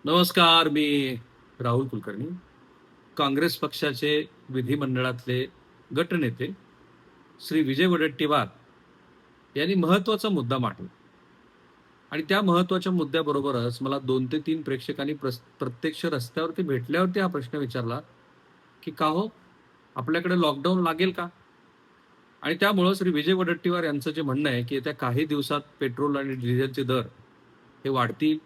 नमस्कार. मी राहुल कुलकर्णी, काँग्रेस पक्षाचे विधिमंडळातले गटनेते श्री विजय वडेट्टीवार यांनी महत्वाचा मुद्दा मांडला आणि त्या महत्वाच्या मुद्द्याबरोबरच मला 2 ते 3 प्रेक्षकांनी प्रत्यक्ष रस्त्यावरती भेटल्यावरती हा प्रश्न विचारला की का हो, आपल्याकडे लॉकडाऊन लागेल का? आणि त्यामुळं श्री विजय वडेट्टीवार यांचं जे म्हणणं आहे की येत्या काही दिवसात पेट्रोल आणि डिझेलचे दर हे वाढतील.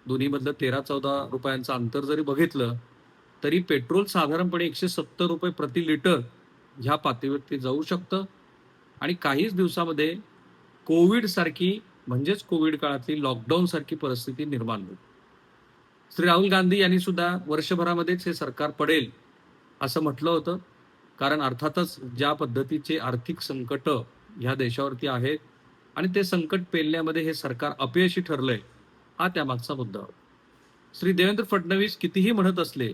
दोन्हीमधलं 13-14 रुपयांचं अंतर जरी बघितलं तरी पेट्रोल साधारणपणे 170 रुपये प्रति लिटर ह्या पातळीवरती जाऊ शकतं आणि काहीच दिवसामध्ये कोविड सारखी म्हणजेच कोविड काळातली लॉकडाऊन सारखी परिस्थिती निर्माण होईल. श्री राहुल गांधी यांनी सुद्धा वर्षभरामध्येच हे सरकार पडेल असं म्हटलं होतं, कारण अर्थातच ज्या पद्धतीचे आर्थिक संकट ह्या देशावरती आहेत आणि ते संकट पेलण्यामध्ये हे सरकार अपयशी ठरलंय, हा त्यामागचा मुद्दा होता. श्री देवेंद्र फडणवीस कितीही म्हणत असले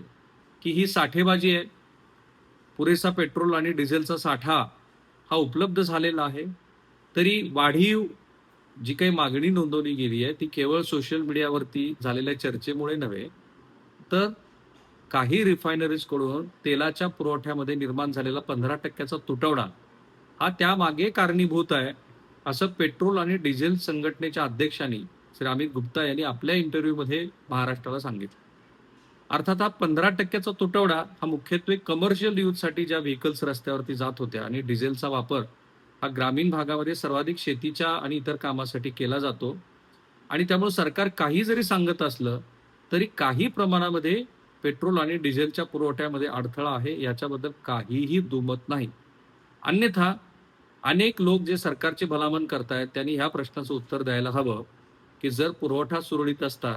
की ही साठेबाजी आहे, पुरेसा पेट्रोल आणि डिझेलचा साठा हा उपलब्ध झालेला आहे, तरी वाढीव जी काही मागणी नोंदवली गेली आहे ती केवळ सोशल मीडियावरती झालेल्या चर्चेमुळे नव्हे, तर काही रिफायनरीजकडून तेलाच्या पुरवठ्यामध्ये निर्माण झालेला 15% तुटवडा हा त्यामागे कारणीभूत आहे, असं पेट्रोल आणि डिझेल संघटनेच्या अध्यक्षांनी श्री अमित गुप्ता यांनी आपल्या इंटरव्ह्यूमध्ये महाराष्ट्राला सांगितलं. अर्थात हा 15%चा तुटवडा हा मुख्यत्वे कमर्शियल यूजसाठी ज्या व्हेकल्स रस्त्यावरती जात होत्या आणि डिझेलचा वापर हा ग्रामीण भागामध्ये सर्वाधिक शेतीच्या आणि इतर कामासाठी केला जातो आणि त्यामुळे सरकार काही जरी सांगत असलं तरी काही प्रमाणामध्ये पेट्रोल आणि डिझेलच्या पुरवठ्यामध्ये अडथळा आहे, याच्याबद्दल काहीही दुमत नाही. अन्यथा अनेक लोक जे सरकारचे भलामण करतायत त्यांनी ह्या प्रश्नाचं उत्तर द्यायला हवं की जर पुरवठा सुरळीत असता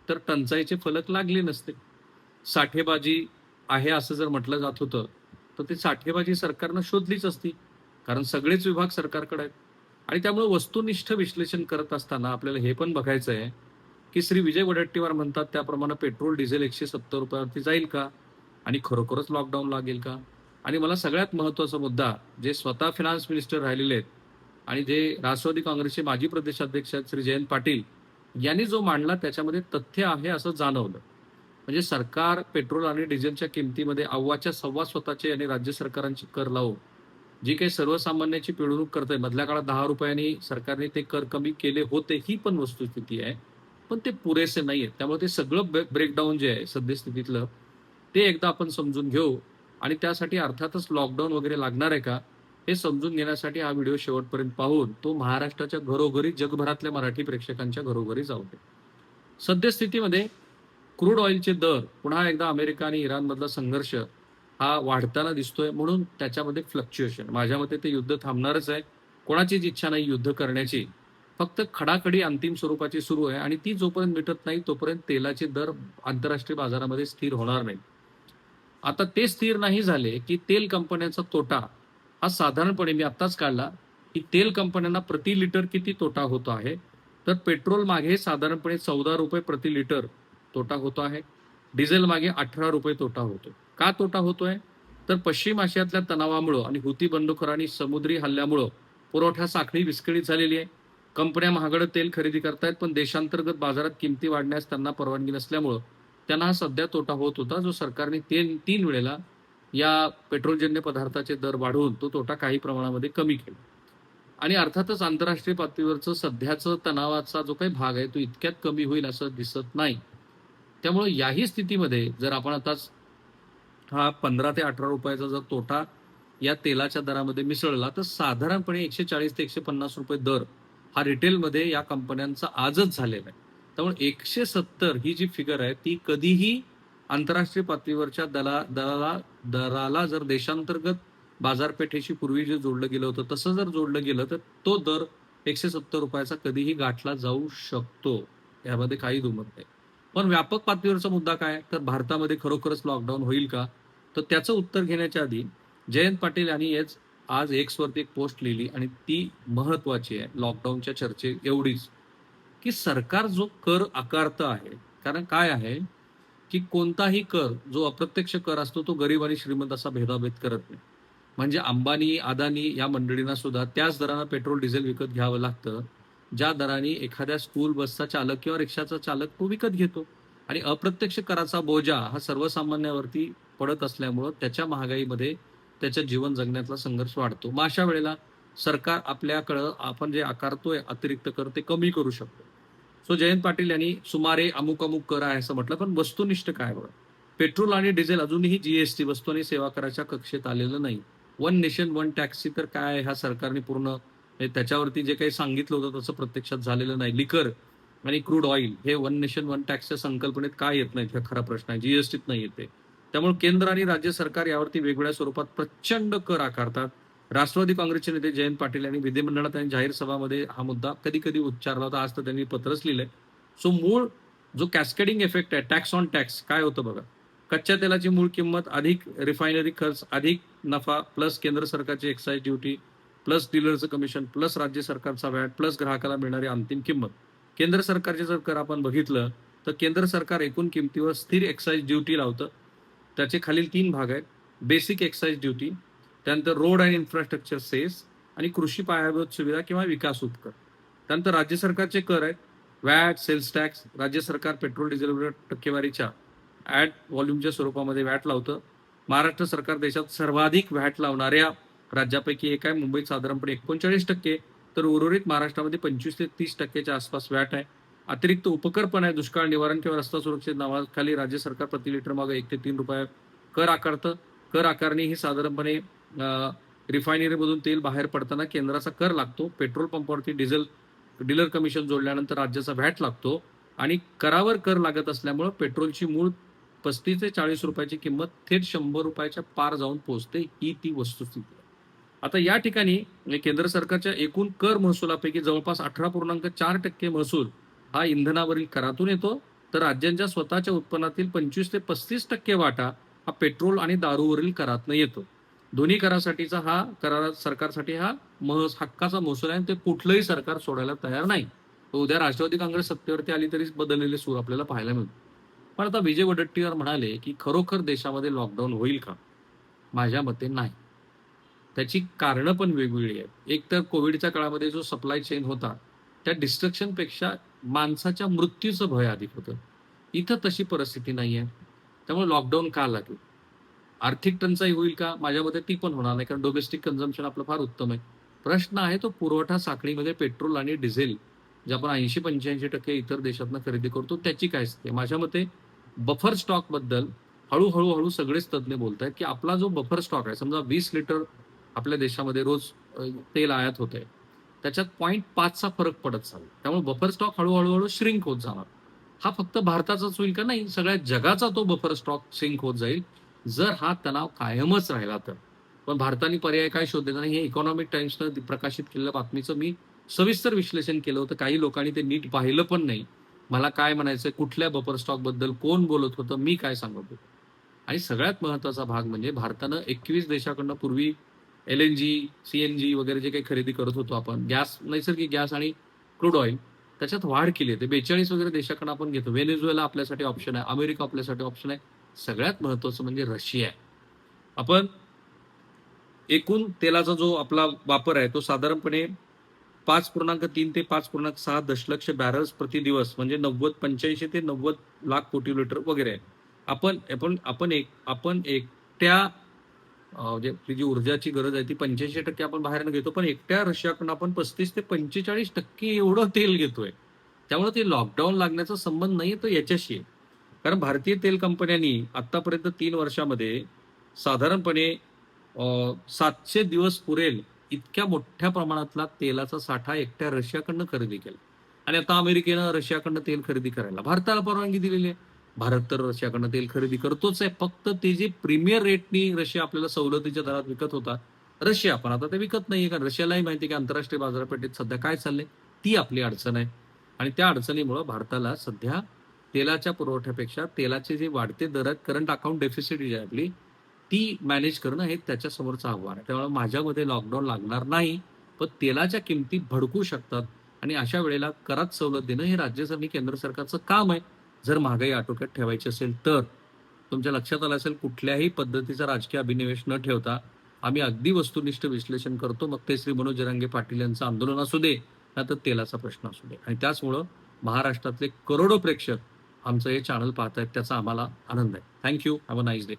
तर टंचाईचे फलक लागले नसते. साठेबाजी आहे असं जर म्हटलं जात होतं तर ती साठेबाजी सरकारनं शोधलीच असती, कारण सगळेच विभाग सरकारकडे आहेत. आणि त्यामुळे वस्तुनिष्ठ विश्लेषण करत असताना आपल्याला हे पण बघायचं आहे की श्री विजय वडेट्टीवार म्हणतात त्याप्रमाणे पेट्रोल डिझेल 170 रुपयावरती जाईल का आणि खरोखरच लॉकडाऊन लागेल का? आणि मला सगळ्यात महत्वाचा मुद्दा, जे स्वतः फिनान्स मिनिस्टर राहिलेले आहेत आणि जे राष्ट्रवादी काँग्रेसचे माजी प्रदेशाध्यक्ष आहेत श्री जयंत पाटील यांनी जो मांडला त्याच्यामध्ये तथ्य आहे असं जाणवलं. म्हणजे सरकार पेट्रोल आणि डिझेलच्या किमतीमध्ये अव्वाच्या सव्वा स्वतःचे आणि राज्य सरकारांची कर लावून जी काही सर्वसामान्याची पिळवणूक करते, मधल्या काळात 10 रुपयांनी सरकारने ते कर कमी केले होते, ही पण वस्तुस्थिती आहे, पण ते पुरेसे नाहीये. त्यामुळे ते सगळं ब्रेकडाऊन जे आहे सद्यस्थितीतलं ते एकदा आपण समजून घेऊ आणि त्यासाठी अर्थातच लॉकडाऊन वगैरे लागणार आहे का हे समजून घेण्यासाठी हा व्हिडिओ शेवटपर्यंत पाहून तो महाराष्ट्राच्या घरोघरी, जगभरातल्या मराठी प्रेक्षकांच्या घरोघरी जाऊ दे. सद्यस्थितीमध्ये क्रूड ऑइलचे दर पुन्हा एकदा अमेरिका आणि इराणमधला संघर्ष हा वाढताना दिसतोय, म्हणून त्याच्यामध्ये फ्लक्च्युएशन, माझ्या मते ते युद्ध थांबणारच आहे. कोणाचीच इच्छा नाही युद्ध करण्याची, फक्त खडाखडी अंतिम स्वरूपाची सुरू आहे आणि ती जोपर्यंत मिटत नाही तोपर्यंत तेलाचे दर आंतरराष्ट्रीय बाजारामध्ये स्थिर होणार नाही. आता ते स्थिर नाही झाले की तेल कंपन्यांचा तोटा हा साधारणपणे मी आत्ताच काढला की तेल कंपन्यांना प्रति लिटर किती तोटा होतो आहे, तर पेट्रोल मागे साधारणपणे 14 रुपये प्रति लिटर तोटा होतो आहे, डिझेल मागे 18 रुपये तोटा होतो. का तोटा होतोय? तर पश्चिम आशियातल्या तणावामुळं आणि हुती बंडखोरांनी समुद्री हल्ल्यामुळं पुरवठा साखळी विस्कळीत झालेली आहे. कंपन्या महागडं तेल खरेदी करतायत, पण देशांतर्गत बाजारात किमती वाढण्यास त्यांना परवानगी नसल्यामुळं त्यांना हा सध्या तोटा होत होता, जो सरकारने 3 वेळेला या पेट्रोलजन्य पदार्थाचे दर वाढवून तो तोटा काही प्रमाणामध्ये कमी केला. आणि अर्थातच आंतरराष्ट्रीय पातळीवरचं सध्याचं तणावाचा जो काही भाग आहे तो इतक्यात कमी होईल असं दिसत नाही. त्यामुळे याही स्थितीमध्ये जर आपण आताच हा 15 ते 18 रुपयाचा जर तोटा या तेलाच्या दरामध्ये मिसळला तर साधारणपणे 140 ते 150 रुपये दर हा रिटेलमध्ये या कंपन्यांचा आजच झालेला आहे. त्यामुळे 170 ही जी फिगर आहे ती कधीही आंतरराष्ट्रीय पातळीवरच्या दराला जर देशांतर्गत बाजारपेठेशी पूर्वी जे जोडलं गेलं होतं तसं जर जोडलं गेलं तर तो दर 170 रुपयाचा कधीही गाठला जाऊ शकतो, यामध्ये काही दुमत नाही. पण व्यापक पातळीवरचा मुद्दा काय, तर भारतामध्ये खरोखरच लॉकडाऊन होईल का? तर त्याचं उत्तर घेण्याच्या आधी जयंत पाटील यांनी आज एक्सवरती एक पोस्ट लिहिली आणि ती महत्वाची आहे लॉकडाऊनच्या चर्चे एवढीच, की सरकार जो कर आकारतं आहे, कारण काय आहे की कोणताही कर जो अप्रत्यक्ष कर असतो तो गरीब आणि श्रीमंत असा भेदाभेद करत नाही. म्हणजे अंबानी, अदानी या मंडळींना सुद्धा त्याच दरानं पेट्रोल डिझेल विकत घ्यावं लागतं ज्या दराने एखाद्या स्कूल बसचा चालक किंवा रिक्षाचा चालक तो विकत घेतो. आणि अप्रत्यक्ष कराचा बोजा हा सर्वसामान्यावरती पडत असल्यामुळं त्याच्या महागाईमध्ये त्याच्या जीवन जगण्यातला संघर्ष वाढतो. मग अशा वेळेला सरकार आपल्याकडं आपण जे आकारतोय अतिरिक्त कर ते कमी करू शकतो. सो जयंत पाटील यांनी सुमारे अमुक-अमुक कर आहे असं म्हटलं, पण वस्तुनिष्ठ काय बरं? पेट्रोल आणि डिझेल अजूनही जी वस्तू आणि सेवा कराच्या कक्षेत आलेलं नाही. वन नेशन वन टॅक्सची तर काय ह्या सरकारने पूर्ण त्याच्यावरती जे काही सांगितलं होतं तसं प्रत्यक्षात झालेलं नाही. लिकर आणि क्रूड ऑइल हे वन नेशन वन टॅक्सच्या संकल्पनेत काय येत नाहीत? हा खरा प्रश्न आहे. जीएसटीत नाही येते. त्यामुळे केंद्र आणि राज्य सरकार यावरती वेगवेगळ्या स्वरूपात प्रचंड कर आकारतात. राष्ट्रवादी काँग्रेसचे नेते जयंत पाटील यांनी विधिमंडळात आणि जाहीर सभामध्ये हा मुद्दा कधी कधी उच्चारला होता. आज तर त्यांनी पत्रच लिहिलंय. सो मूळ जो कॅस्केडिंग इफेक्ट आहे, टॅक्स ऑन टॅक्स, काय होतं बघा. कच्च्या तेलाची मूळ किंमत अधिक रिफायनरी खर्च अधिक नफा प्लस केंद्र सरकारची एक्साईज ड्युटी प्लस डीलरचं कमिशन प्लस राज्य सरकारचा व्हॅट प्लस ग्राहकाला मिळणारी अंतिम किंमत. केंद्र सरकारचे जर कर आपण बघितलं तर केंद्र सरकार एकूण किमतीवर स्थिर एक्साईज ड्युटी लावतं. त्याचे खालील 3 भाग आहेत. बेसिक एक्साईज ड्युटी, त्यानंतर रोड अँड इन्फ्रास्ट्रक्चर सेस आणि कृषी पायाभूत सुविधा किंवा विकास उपकर. त्यानंतर राज्य सरकारचे कर आहेत. VAT, sales tax. राज्य सरकार पेट्रोल डिझेलवर टक्केवारीच्या ऍड व्हॉल्यूमच्या स्वरूपामध्ये व्हॅट लावतं. महाराष्ट्र सरकार देशात सर्वाधिक व्हॅट लावणाऱ्या राज्यापैकी एक आहे. मुंबईत साधारणपणे 39%, तर उर्वरित महाराष्ट्रामध्ये 25 ते 30% आसपास व्हॅट आहे. अतिरिक्त उपकर पण आहे. दुष्काळ निवारण किंवा रस्ता सुरक्षेत नावाखाली राज्य सरकार प्रति लिटर मागे 1 ते 3 रुपये कर आकारतं. कर आकारणी ही साधारणपणे रिफायनरीमधून तेल बाहेर पडताना केंद्राचा कर लागतो. पेट्रोल पंपावरती डिझेल डीलर कमिशन जोडल्यानंतर राज्याचा व्हॅट लागतो आणि करावर कर लागत असल्यामुळे पेट्रोलची मूळ 35 ते 40 रुपयाची किंमत थेट 100 रुपयाच्या पार जाऊन पोहोचते. ही ती वस्तुस्थिती आहे. आता या ठिकाणी केंद्र सरकारच्या एकूण कर महसुलापैकी जवळपास 18.4% महसूल हा इंधनावरील करातून येतो, तर राज्यांच्या स्वतःच्या उत्पन्नातील 25 ते 35% वाटा हा पेट्रोल आणि दारूवरील करातनं येतो. दोन्ही करासाठीचा हा सरकारसाठी हा हक्काचा महसूल आहे. ते कुठलंही सरकार सोडायला तयार नाही. उद्या राष्ट्रवादी काँग्रेस सत्तेवरती आली तरी बदललेले सूर आपल्याला पाहायला मिळतो. पण आता विजय वडेट्टीवार म्हणाले की खरोखर देशामध्ये लॉकडाऊन होईल का? माझ्या मते नाही. त्याची कारणं पण वेगवेगळी आहेत. एक तर कोविडच्या काळामध्ये जो सप्लाय चेन होता त्या डिस्ट्रक्शनपेक्षा माणसाच्या मृत्यूचं भय अधिक होतं. इथं तशी परिस्थिती नाही आहे. त्यामुळे लॉकडाऊन का लागेल? आर्थिक टंचाई होईल का? माझ्या मते ती पण होणार नाही, कारण डोमेस्टिक कन्झम्पशन आपलं फार उत्तम आहे. प्रश्न आहे तो पुरवठा साखळीमध्ये पेट्रोल आणि डिझेल जे आपण 80-85% इतर देशातनं खरेदी करतो त्याची काय स्थिती आहे? माझ्या मते बफर स्टॉक बद्दल हळूहळू सगळेच तज्ज्ञ बोलत आहेत की आपला जो बफर स्टॉक आहे, समजा 20 लिटर आपल्या देशामध्ये रोज तेल आयात होत आहे, त्याच्यात 0.5चा फरक पडत चालला. त्यामुळे बफर स्टॉक हळूहळू श्रिंक होत जाणार. हा फक्त भारताचाच होईल का? नाही, सगळ्या जगाचा तो बफर स्टॉक श्रिंक होत जाईल जर हा तणाव कायमच राहिला तर. पण भारताने पर्याय काय शोधले नाही. हे इकॉनॉमिक टाइम्सनं प्रकाशित केलेल्या बातमीचं मी सविस्तर विश्लेषण केलं होतं. काही लोकांनी ते नीट पाहिलं पण नाही. मला काय म्हणायचं, कुठल्या बफर स्टॉक बद्दल कोण बोलत होतं, मी काय सांगत होतो. आणि सगळ्यात महत्वाचा भाग म्हणजे भारतानं 21 देशाकडनं पूर्वी LNG, CNG वगैरे जे काही खरेदी करत होतो आपण, गॅस, नैसर्गिक गॅस आणि क्रूड ऑइल, त्याच्यात वाढ केली आहे. ते 42 वगैरे देशाकडनं आपण घेतो. व्हेनेझुएला आपल्यासाठी ऑप्शन आहे, अमेरिका आपल्यासाठी ऑप्शन आहे. सगळ्यात महत्वाचं म्हणजे रशिया आहे. आपण एकूण तेलाचा जो आपला वापर आहे तो साधारणपणे 5.3 ते 5.6 दशलक्ष बॅरल्स प्रति दिवस, म्हणजे 85 ते 90 लाख कोटी लिटर वगैरे आहे. आपण एकट्या म्हणजे जी ऊर्जाची गरज आहे ती 85% आपण बाहेरनं घेतो, पण एकट्या रशियाकडून आपण 35 ते 45% एवढं तेल घेतोय. त्यामुळे ते लॉकडाऊन लागण्याचा संबंध नाही तर याच्याशी आहे. कारण भारतीय तेल कंपन्यांनी आतापर्यंत 3 वर्षामध्ये साधारणपणे 700 दिवस पुरेल इतक्या मोठ्या प्रमाणातला तेलाचा साठा एकट्या रशियाकडनं खरेदी केला. आणि आता अमेरिकेनं रशियाकडनं तेल खरेदी करायला भारताला परवानगी दिलेली आहे. भारत तर रशियाकडनं तेल खरेदी करतोच आहे. फक्त ते जे प्रीमियर रेटनी रशिया आपल्याला सवलतीच्या दरात विकत होता, रशिया पण आता ते विकत नाहीये. कारण रशियालाही माहिती की आंतरराष्ट्रीय बाजारपेठेत सध्या काय चाललंय, ती आपली अडचण आहे. आणि त्या अडचणीमुळे भारताला सध्या तेलाच्या पुरवठ्यापेक्षा तेलाचे जे वाढते दर आहेत, करंट अकाउंट डेफिसिट जी आहे आपली, ती मॅनेज करणं हे त्याच्यासमोरचं आव्हान आहे. त्यामुळे माझ्यामध्ये लॉकडाऊन लागणार नाही, पण तेलाच्या किमती भडकू शकतात. आणि अशा वेळेला करात सवलत देणं हे राज्य आणि केंद्र सरकारचं काम आहे. जर महागाई आटोक्यात ठेवायची असेल तर. तुमच्या लक्षात आलं असेल, कुठल्याही पद्धतीचा राजकीय अभिनिवेश न ठेवता आम्ही अगदी वस्तुनिष्ठ विश्लेषण करतो. मग ते श्री मनोज जरांगे पाटील यांचं आंदोलन असू दे, ना तर तेलाचा प्रश्न असू दे. आणि त्याचमुळं महाराष्ट्रातले करोडो प्रेक्षक आमचं हे चॅनल पाहतायत त्याचा आम्हाला आनंद आहे. Thank you. Have a nice day.